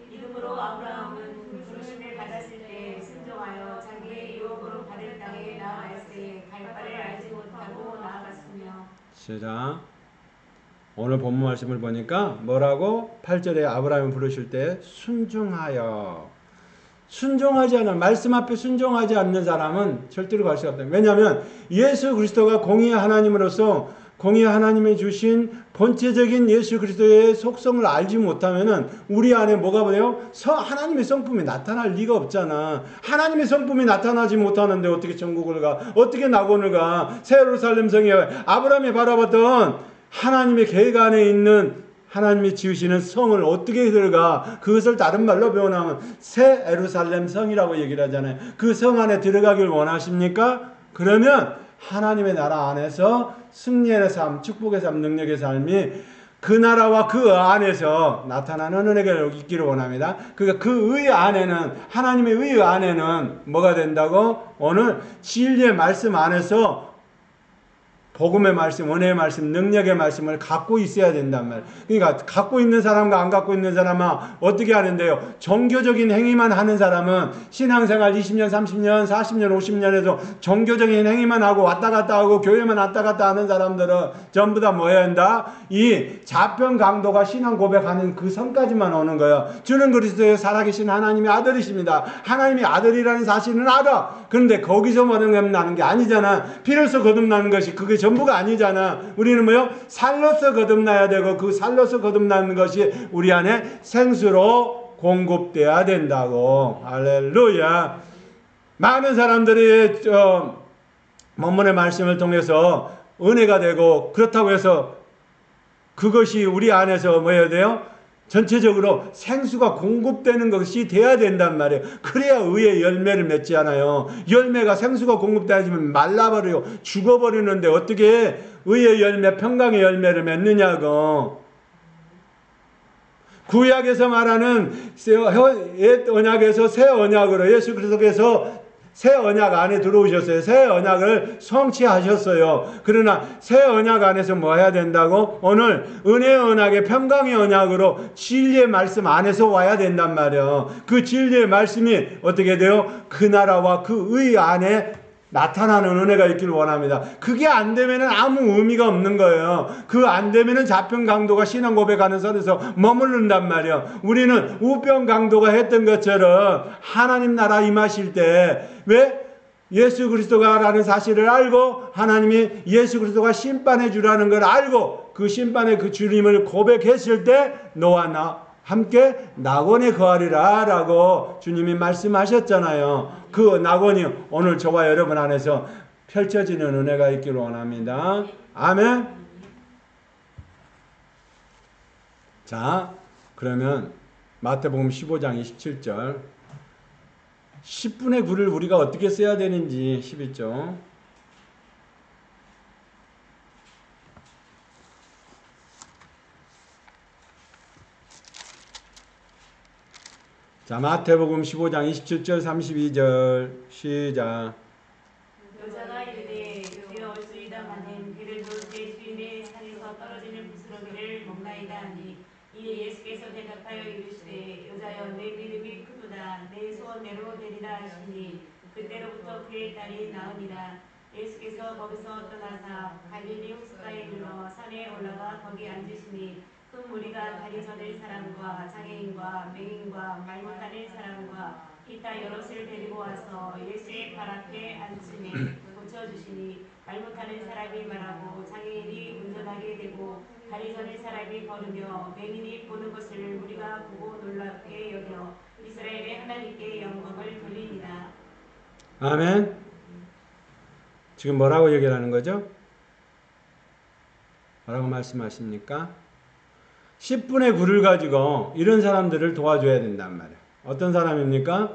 믿음으로 아브라함은 부르심을 받았을 때 순종하여 자기의 유업으로 받을 땅에 나아갔을 갈 바를 알지 못하고 나아갔으며. 시작. 오늘 본문 말씀을 보니까 뭐라고? 8절에 아브라함을 부르실 때 순종하여. 순종하지 않은, 말씀 앞에 순종하지 않는 사람은 절대로 갈 수가 없다. 왜냐하면 예수 그리스도가 공의의 하나님으로서 공의의 하나님이 주신 본체적인 예수 그리스도의 속성을 알지 못하면은 우리 안에 뭐가 뭐예요? 하나님의 성품이 나타날 리가 없잖아. 하나님의 성품이 나타나지 못하는데 어떻게 천국을 가? 어떻게 낙원을 가? 새 예루살렘 성에 아브라함이 바라봤던 하나님의 계획 안에 있는 하나님이 지으시는 성을 어떻게 들어가? 그것을 다른 말로 표현하면 새 예루살렘 성이라고 얘기를 하잖아요. 그 성 안에 들어가길 원하십니까? 그러면 하나님의 나라 안에서 승리의 삶, 축복의 삶, 능력의 삶이 그 나라와 그 안에서 나타나는 은혜가 있기를 원합니다. 그러니까 그 의 안에는, 하나님의 의 안에는 뭐가 된다고? 오늘 진리의 말씀 안에서 복음의 말씀, 은혜의 말씀, 능력의 말씀을 갖고 있어야 된단 말이에요. 그러니까 갖고 있는 사람과 안 갖고 있는 사람은 어떻게 하는데요? 종교적인 행위만 하는 사람은 신앙생활 20년, 30년, 40년, 50년에도 종교적인 행위만 하고 왔다 갔다 하고 교회만 왔다 갔다 하는 사람들은 전부 다 뭐 해야 한다? 이 자평 강도가 신앙 고백하는 그 선까지만 오는 거예요. 주는 그리스도의 살아계신 하나님의 아들이십니다. 하나님의 아들이라는 사실은 알아. 그런데 거기서 거듭나는 게 아니잖아. 피로서 거듭나는 것이 그게 전부가 아니잖아. 우리는 뭐요? 살로서 거듭나야 되고 그 살로서 거듭나는 것이 우리 안에 생수로 공급돼야 된다고. 할렐루야. 많은 사람들이 본문의 말씀을 통해서 은혜가 되고 그렇다고 해서 그것이 우리 안에서 뭐 해야 돼요? 전체적으로 생수가 공급되는 것이 돼야 된단 말이에요. 그래야 의의 열매를 맺지 않아요. 열매가 생수가 공급되면 말라버리고 죽어버리는데 어떻게 의의 열매, 평강의 열매를 맺느냐고. 구약에서 말하는 옛 언약에서 새 언약으로 예수 그리스도께서 새 언약 안에 들어오셨어요. 새 언약을 성취하셨어요. 그러나 새 언약 안에서 뭐 해야 된다고? 오늘 은혜의 언약의 평강의 언약으로 진리의 말씀 안에서 와야 된단 말이에요. 그 진리의 말씀이 어떻게 돼요? 그 나라와 그 의 안에 나타나는 은혜가 있기를 원합니다. 그게 안 되면은 아무 의미가 없는 거예요. 그 안 되면은 자평 강도가 신앙 고백하는 선에서 머무른단 말이에요. 우리는 우병 강도가 했던 것처럼 하나님 나라 임하실 때 왜? 예수 그리스도가라는 사실을 알고 하나님이 예수 그리스도가 심판해 주라는 걸 알고 그 심판의 그 주님을 고백했을 때 너와 나 함께 낙원에 거하리라 라고 주님이 말씀하셨잖아요. 그 낙원이 오늘 저와 여러분 안에서 펼쳐지는 은혜가 있기를 원합니다. 아멘. 자, 그러면 마태복음 15장 27절 10분의 9를 우리가 어떻게 써야 되는지 11절 자, 마태복음 15장 27절 32절 시작. 여자가 이르되 주여 올수이다 하는 그를 볼때 주인의 산에서 떨어지는 부스러기를 먹나이다 하니 이에 예수께서 대답하여 이르시되 여자여 내 믿음이 크도다 내 소원대로 되리라 하시니 그때로부터 그의 딸이 나으니라. 예수께서 거기서 떠나사 갈릴리 호숫가에 이르러 산에 올라가 거기 앉으시니 큰 무리가 다리 저릴 사람과 장애인과 맹인과 말 못하는 사람과 기타 여럿을 데리고 와서 예수의 발 앞에 앉으니 고쳐주시니 말 못하는 사람이 말하고 장애인이 운전하게 되고 다리 저릴 사람이 걸으며 맹인이 보는 것을 우리가 보고 놀랍게 여겨 이스라엘의 하나님께 영광을 돌리니라. 아멘. 지금 뭐라고 얘기하는 거죠? 뭐라고 말씀하십니까? 10분의 9를 가지고 이런 사람들을 도와줘야 된단 말이에요. 어떤 사람입니까?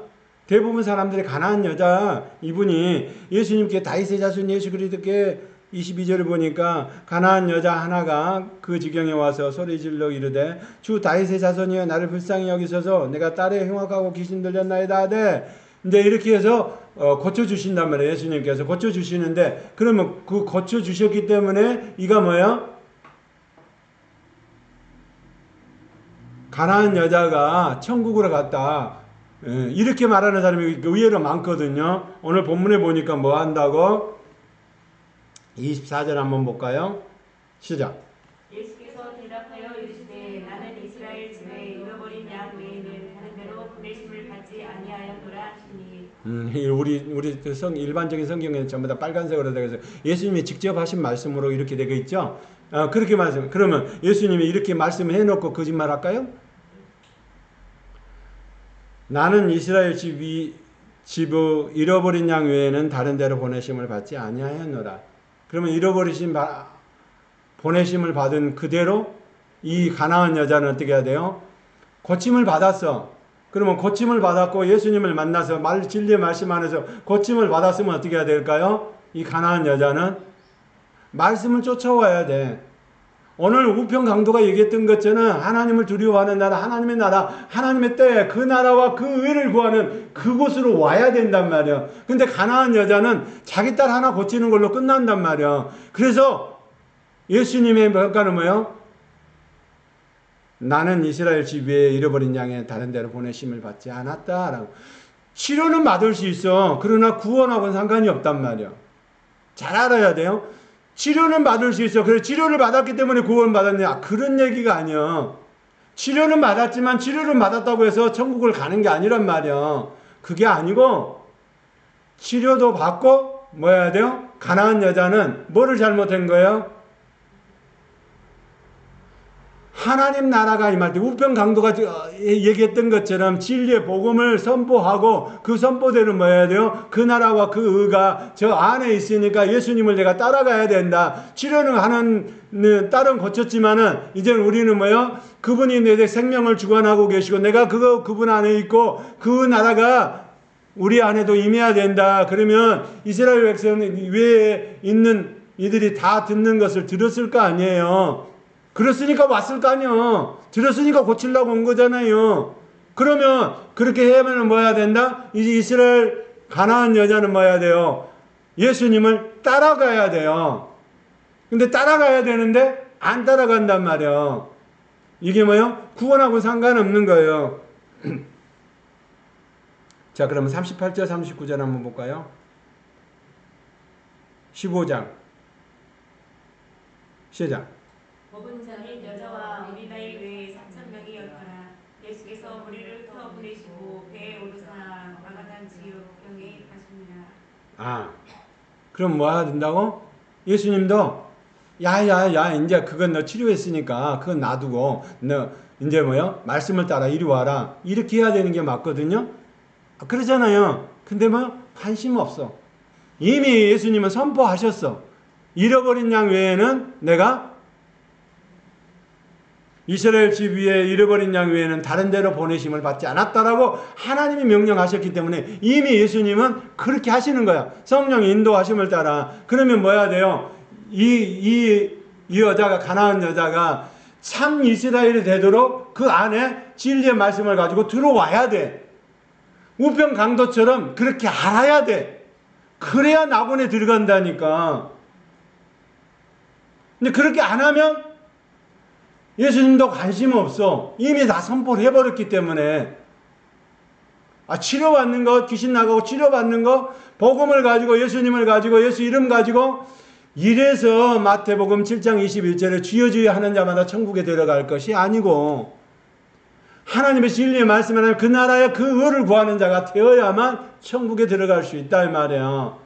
대부분 사람들이 가난한 여자, 이분이 예수님께 다윗의 자손 예수 그리스도께 22절을 보니까 가난한 여자 하나가 그 지경에 와서 소리 질러 이르되 주 다윗의 자손이여 나를 불쌍히 여기소서 내가 딸의 흉악하고 귀신 들렸나이다 하되 이제 이렇게 해서 고쳐주신단 말이에요. 예수님께서 고쳐주시는데 그러면 그 고쳐주셨기 때문에 이가 뭐야? 가난한 여자가 천국으로 갔다. 이렇게 말하는 사람이 의외로 많거든요. 오늘 본문에 보니까 뭐 한다고? 24절 한번 볼까요? 시작. 예수께서 대답하여 이르시되 나는 이스라엘 집에 잃어버린 양 외에는 다른 데로 보내심을 받지 아니하였노라 하시니. 우리 일반적인 성경에는 전부 다 빨간색으로 되어 있어서 예수님이 직접 하신 말씀으로 이렇게 되어 있죠. 그렇게 말씀. 그러면 예수님이 이렇게 말씀해 놓고 거짓말 할까요? 나는 이스라엘 집의 잃어버린 양 외에는 다른 데로 보내심을 받지 아니하였노라. 그러면 보내심을 받은 그대로 이 가나안 여자는 어떻게 해야 돼요? 고침을 받았어. 그러면 고침을 받았고 예수님을 만나서 진리의 말씀 안에서 고침을 받았으면 어떻게 해야 될까요? 이 가나안 여자는 말씀을 쫓아와야 돼. 오늘 우편 강도가 얘기했던 것처럼 하나님을 두려워하는 나라, 하나님의 나라, 하나님의 때 그 나라와 그 의를 구하는 그곳으로 와야 된단 말이야. 근데 가나안 여자는 자기 딸 하나 고치는 걸로 끝난단 말이야. 그래서 예수님의 평가는 뭐예요? 나는 이스라엘 집 위에 잃어버린 양에 다른 데로 보내심을 받지 않았다라고. 치료는 받을 수 있어. 그러나 구원하고는 상관이 없단 말이야. 잘 알아야 돼요. 치료는 받을 수 있어. 그래 치료를 받았기 때문에 구원 받았냐? 그런 얘기가 아니야. 치료는 받았지만 치료를 받았다고 해서 천국을 가는 게 아니란 말이야. 그게 아니고 치료도 받고 뭐 해야 돼요? 가나안 여자는 뭐를 잘못한 거예요? 하나님 나라가 임할 때 우편 강도가 얘기했던 것처럼 진리의 복음을 선포하고 그 선포대로 뭐 해야 돼요? 그 나라와 그 의가 저 안에 있으니까 예수님을 내가 따라가야 된다. 치료는 하는 딸은 고쳤지만은 이제는 우리는 뭐요? 그분이 내 생명을 주관하고 계시고 내가 그분 안에 있고 그 나라가 우리 안에도 임해야 된다. 그러면 이스라엘 백성 외에 있는 이들이 다 듣는 것을 들었을 거 아니에요. 그랬으니까 왔을 거 아니요. 들었으니까 고치려고 온 거잖아요. 그러면 그렇게 하면 뭐 해야 된다? 이제 이스라엘 가나안 여자는 뭐 해야 돼요? 예수님을 따라가야 돼요. 근데 따라가야 되는데 안 따라간단 말이야. 이게 뭐예요? 구원하고 상관없는 거예요. 자, 그러면 38절 39절 한번 볼까요? 15장 시작. 법은 자는 여자와 어린아이 외에 3,000명이었더라. 예수께서 무리를 더 보내시고 배에 오르사 마가단 지역경에 가십니다. 그럼 뭐 해야 된다고? 예수님도 야야야 이제 그건 너 치료했으니까 그건 놔두고 너 이제 뭐요? 말씀을 따라 이리 와라. 이렇게 해야 되는 게 맞거든요. 그러잖아요. 근데 뭐 관심 없어. 이미 예수님은 선포하셨어. 잃어버린 양 외에는 내가 이스라엘 집 위에 잃어버린 양 외에는 다른 데로 보내심을 받지 않았다라고 하나님이 명령하셨기 때문에 이미 예수님은 그렇게 하시는 거야. 성령의 인도하심을 따라. 그러면 뭐 해야 돼요? 이 여자가 가나안 여자가 참 이스라엘이 되도록 그 안에 진리의 말씀을 가지고 들어와야 돼. 우편 강도처럼 그렇게 알아야 돼. 그래야 낙원에 들어간다니까. 근데 그렇게 안 하면 예수님도 관심 없어. 이미 다 선포를 해버렸기 때문에. 치료받는 거, 귀신 나가고 치료받는 거, 복음을 가지고 예수님을 가지고 예수 이름 가지고 이래서 마태복음 7장 21절에 주여 주여 하는 자마다 천국에 들어갈 것이 아니고 하나님의 진리의 말씀을 하면 그 나라의 그 의를 구하는 자가 되어야만 천국에 들어갈 수 있다 이 말이에요.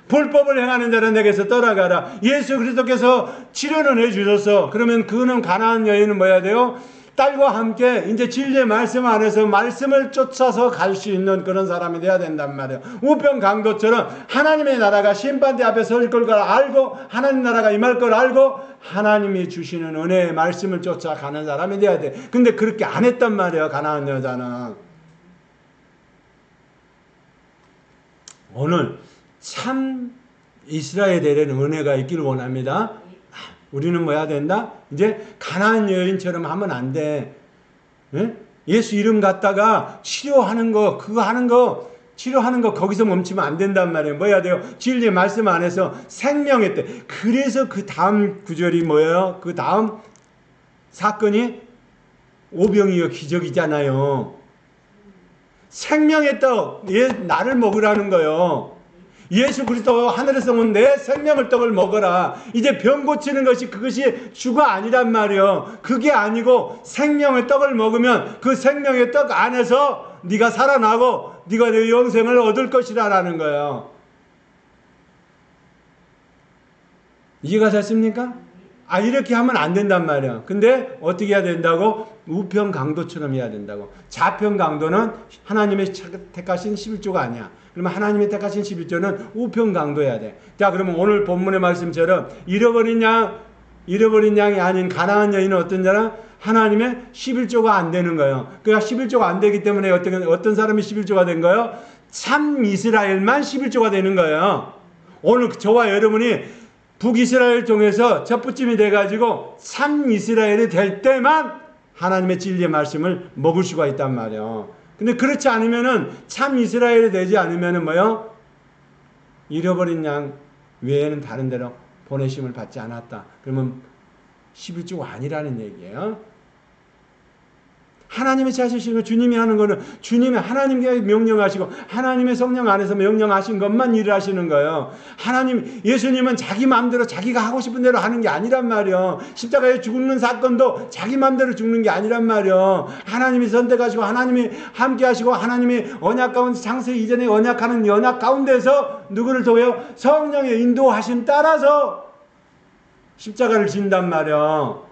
불법을 행하는 자는 내게서 떠나가라. 예수 그리스도께서 치료는 해주셔서 그러면 그는 가나안 여인은 뭐 해야 돼요? 딸과 함께 이제 진리의 말씀 안에서 말씀을 쫓아서 갈 수 있는 그런 사람이 돼야 된단 말이에요. 우편 강도처럼 하나님의 나라가 심판대 앞에 설 걸 알고 하나님 나라가 임할 걸 알고 하나님이 주시는 은혜의 말씀을 쫓아가는 사람이 돼야 돼. 근데 그렇게 안 했단 말이에요. 가나안 여자는. 오늘 참 이스라엘에 대한 은혜가 있기를 원합니다. 우리는 뭐 해야 된다? 이제 가나안 여인처럼 하면 안 돼. 예수 이름 갖다가 치료하는 거, 그거 하는 거, 치료하는 거 거기서 멈추면 안 된단 말이에요. 뭐 해야 돼요? 진리의 말씀 안에서 생명의 때. 그래서 그 다음 구절이 뭐예요? 그 다음 사건이 오병이어 기적이잖아요. 생명의 떡, 나를 먹으라는 거예요. 예수 그리스도 하늘에서 온 내 생명의 떡을 먹어라. 이제 병 고치는 것이 그것이 주가 아니란 말이에요. 그게 아니고 생명의 떡을 먹으면 그 생명의 떡 안에서 네가 살아나고 네가 내 영생을 얻을 것이라는 거예요. 이해가 됐습니까? 이렇게 하면 안 된단 말이야. 근데 어떻게 해야 된다고? 우편 강도처럼 해야 된다고. 좌편 강도는 하나님의 택하신 11조가 아니야. 그러면 하나님의 택하신 11조는 우편 강도해야 돼. 자, 그러면 오늘 본문의 말씀처럼 잃어버린 양이 아닌 가나안 여인은 어떤 자는 하나님의 11조가 안 되는 거예요. 그러니까 11조가 안 되기 때문에 어떤 사람이 11조가 된 거예요? 참 이스라엘만 11조가 되는 거예요. 오늘 저와 여러분이 북이스라엘을 통해서 첩부침이 돼가지고 참 이스라엘이 될 때만 하나님의 진리의 말씀을 먹을 수가 있단 말이에요. 근데 그렇지 않으면은 참 이스라엘이 되지 않으면은 뭐요? 잃어버린 양 외에는 다른 데로 보내심을 받지 않았다. 그러면 11조가 아니라는 얘기예요. 하나님의 자신이고 주님이 하는 거는 주님의 하나님께 명령하시고 하나님의 성령 안에서 명령하신 것만 일을 하시는 거예요. 하나님, 예수님은 자기 마음대로 자기가 하고 싶은 대로 하는 게 아니란 말이에요. 십자가에 죽는 사건도 자기 마음대로 죽는 게 아니란 말이에요. 하나님이 선택하시고 하나님이 함께 하시고 하나님이 언약 가운데 창세 이전에 언약하는 언약 가운데서 누구를 통해요? 성령의 인도하심 따라서 십자가를 진단 말이에요.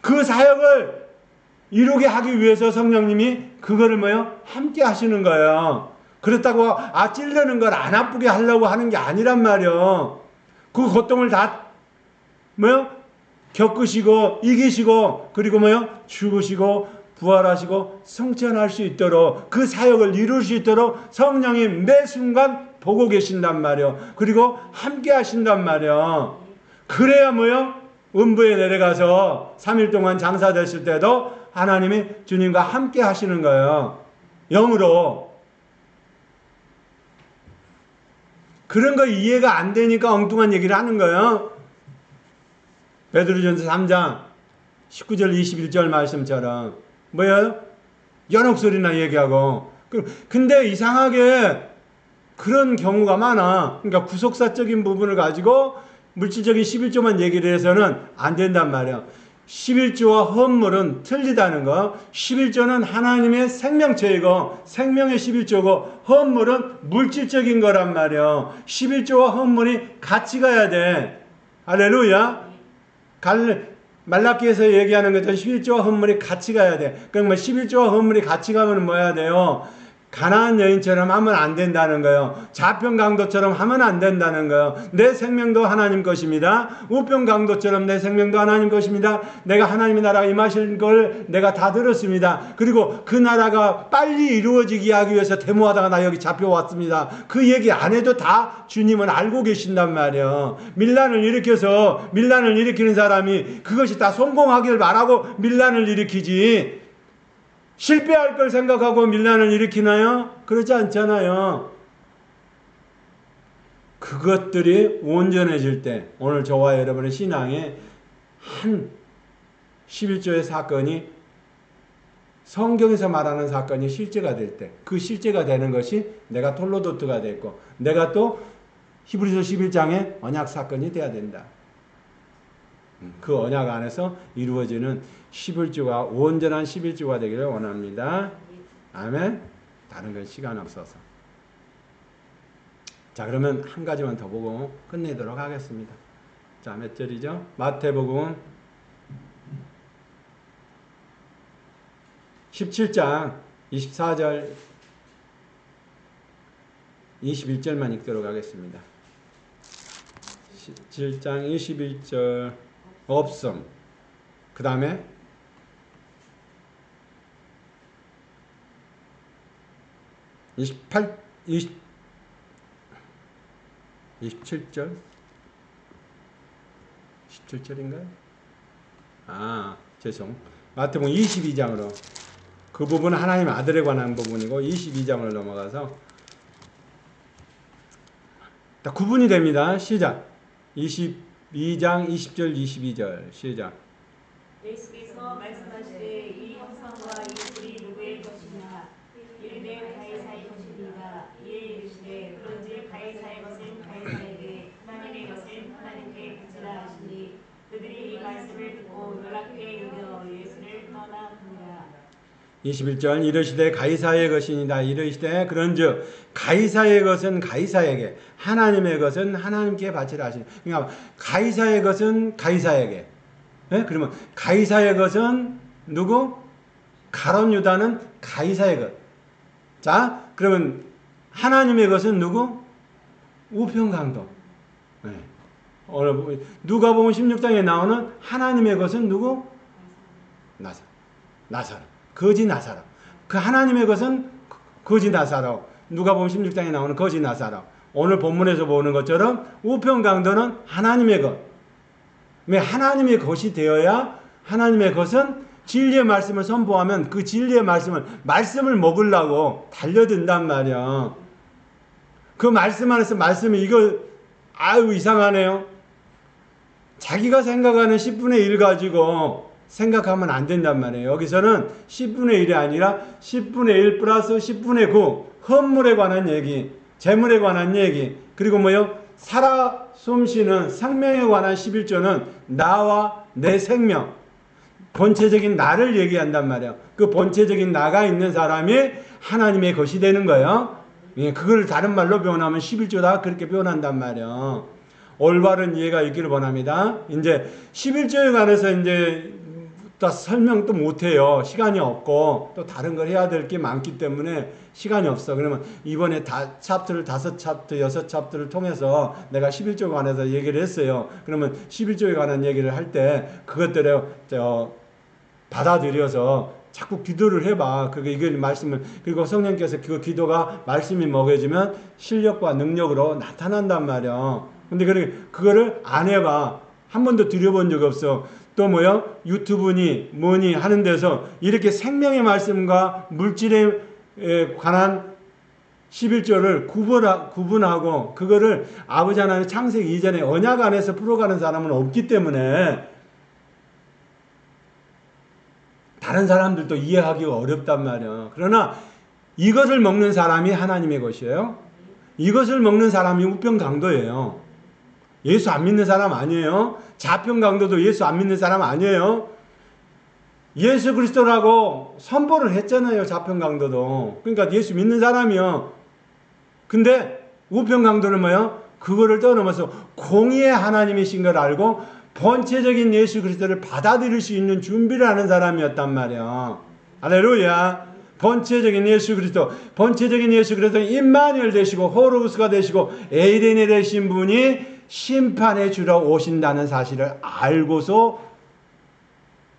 그 사역을 이루게 하기 위해서 성령님이 그거를 뭐요? 함께 하시는 거예요. 그렇다고 찔르는 걸 안 아프게 하려고 하는 게 아니란 말이에요. 그 고통을 다 뭐요? 겪으시고 이기시고 그리고 뭐요? 죽으시고 부활하시고 성천할 수 있도록 그 사역을 이룰 수 있도록 성령이 매 순간 보고 계신단 말이에요. 그리고 함께 하신단 말이에요. 그래야 뭐요? 음부에 내려가서 3일 동안 장사됐을 때도 하나님이 주님과 함께 하시는 거예요. 영으로. 그런 거 이해가 안 되니까 엉뚱한 얘기를 하는 거예요. 베드로전서 3장 19절 21절 말씀처럼 뭐예요? 연옥소리나 얘기하고. 근데 이상하게 그런 경우가 많아. 그러니까 구속사적인 부분을 가지고 물질적인 11조만 얘기를 해서는 안 된단 말이에요. 11조와 헌물은 틀리다는 거. 11조는 하나님의 생명체이고 생명의 11조고 헌물은 물질적인 거란 말이에요. 11조와 헌물이 같이 가야 돼. 할렐루야. 말라기에서 얘기하는 것처럼 11조와 헌물이 같이 가야 돼. 그러면 11조와 헌물이 같이 가면 뭐 해야 돼요? 가나안 여인처럼 하면 안 된다는 거예요. 좌편 강도처럼 하면 안 된다는 거예요. 내 생명도 하나님 것입니다. 우편 강도처럼 내 생명도 하나님 것입니다. 내가 하나님의 나라가 임하실 걸 내가 다 들었습니다. 그리고 그 나라가 빨리 이루어지게 하기 위해서 데모하다가 나 여기 잡혀왔습니다. 그 얘기 안 해도 다 주님은 알고 계신단 말이에요. 밀란을 일으켜서 밀란을 일으키는 사람이 그것이 다 성공하길 바라고 밀란을 일으키지, 실패할 걸 생각하고 밀란을 일으키나요? 그렇지 않잖아요. 그것들이 온전해질 때, 오늘 저와 여러분의 신앙에 한 11조의 사건이 성경에서 말하는 사건이 실제가 될 때, 그 실제가 되는 것이 내가 톨로도트가 됐고, 내가 또 히브리서 11장의 언약 사건이 돼야 된다. 그 언약 안에서 이루어지는 11조가 온전한 11조가 되기를 원합니다. 아멘. 다른 건 시간 없어서. 자, 그러면 한 가지만 더 보고 끝내도록 하겠습니다. 자, 몇 절이죠? 마태복음 17장 24절 21절만 읽도록 하겠습니다. 17장 21절 없음. 그 다음에 27절 17절인가요? 죄송. 마태복음 22장으로, 그 부분은 하나님의 아들에 관한 부분이고 22장으로 넘어가서 딱 구분이 됩니다. 시작. 22장 20절 22절 시작. 예수께서 말씀하시되 이 형상과 이 굴이 누구의 것이냐? 이르되 가이사의 것이니라. 이에 이르시되 그런즉 가이사의 것은 가이사에게, 하나님의 것은 하나님께 바치라 하시니, 그들이 이 말씀을 듣고 놀랍게 여겨 예수를 떠나니라. 21절 이르시되 가이사의 것이니라. 이르시되 그런즉 가이사의 것은 가이사에게, 하나님의 것은 하나님께 바치라 하시니. 그러니까 가이사의 것은 가이사에게. 네? 그러면 가이사의 것은 누구? 가룟 유다는 가이사의 것. 자, 그러면 하나님의 것은 누구? 우편 강도. 네. 오늘 누가복음 16장에 나오는 하나님의 것은 누구? 나사로. 거지 나사로. 그 하나님의 것은 거지 나사로. 누가복음 16장에 나오는 거지 나사로. 오늘 본문에서 보는 것처럼 우편강도는 하나님의 것. 왜 하나님의 것이 되어야 하나님의 것은 진리의 말씀을 선포하면 그 진리의 말씀을 먹으려고 달려든단 말이야. 그 말씀 안에서 말씀이 이거 아유 이상하네요. 자기가 생각하는 10분의 1 가지고 생각하면 안 된단 말이에요. 여기서는 10분의 1이 아니라 10분의 1 플러스 10분의 9 헌물에 관한 얘기, 재물에 관한 얘기, 그리고 뭐요? 살아 숨쉬는 생명에 관한 11조는 나와 내 생명, 본체적인 나를 얘기한단 말이에요. 그 본체적인 나가 있는 사람이 하나님의 것이 되는 거예요. 예, 그걸 다른 말로 표현하면 11조다 그렇게 표현한단 말이에요. 올바른 이해가 있기를 원합니다. 이제 11조에 관해서 이제 또 설명도 못해요. 시간이 없고 또 다른 걸 해야 될 게 많기 때문에 시간이 없어. 그러면 이번에 챕터를 5챕터, 6챕터를 통해서 내가 11조에 관해서 얘기를 했어요. 그러면 11조에 관한 얘기를 할 때 그것들을 받아들여서 자꾸 기도를 해봐. 그게 이걸 말씀을, 그리고 성령께서 그 기도가 말씀이 먹여지면 실력과 능력으로 나타난단 말이야. 근데 그거를 안 해봐. 한 번도 들여본 적 없어. 또 뭐요? 유튜브니 뭐니 하는 데서 이렇게 생명의 말씀과 물질에 관한 11조를 구분하고 그거를 아버지 하나님 창세기 이전에 언약 안에서 풀어가는 사람은 없기 때문에 다른 사람들도 이해하기가 어렵단 말이야. 그러나 이것을 먹는 사람이 하나님의 것이에요. 이것을 먹는 사람이 우편강도예요. 예수 안 믿는 사람 아니에요. 자편강도도 예수 안 믿는 사람 아니에요. 예수 그리스도라고 선포를 했잖아요. 자편강도도. 그러니까 예수 믿는 사람이요. 근데 우편강도는 뭐예요? 그거를 떠넘어서 공의의 하나님이신 걸 알고 본체적인 예수 그리스도를 받아들일 수 있는 준비를 하는 사람이었단 말이야. 할렐루야. 본체적인 예수 그리스도, 본체적인 예수 그리스도 임마누엘 되시고 호로우스가 되시고 에이덴이 되신 분이 심판해 주러 오신다는 사실을 알고서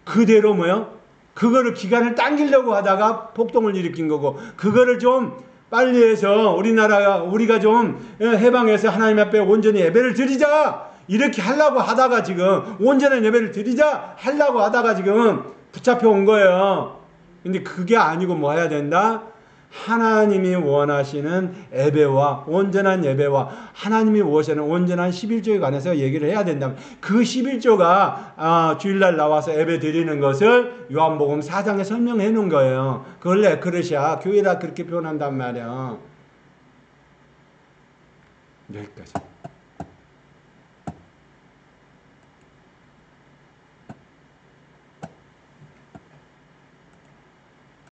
그대로 뭐요? 그거를 기간을 당기려고 하다가 폭동을 일으킨 거고, 그거를 좀 빨리 해서 우리가 좀 해방해서 하나님 앞에 온전히 예배를 드리자 이렇게 하려고 하다가 지금 온전한 예배를 드리자 하려고 하다가 지금 붙잡혀 온 거예요. 근데 그게 아니고 뭐 해야 된다? 하나님이 원하시는 예배와 온전한 예배와 하나님이 원하시는 온전한 11조에 관해서 얘기를 해야 된다. 그 11조가 주일날 나와서 예배 드리는 것을 요한복음 4장에 설명해 놓은 거예요. 그걸 에크레시아 교회라 그렇게 표현한단 말이야. 여기까지.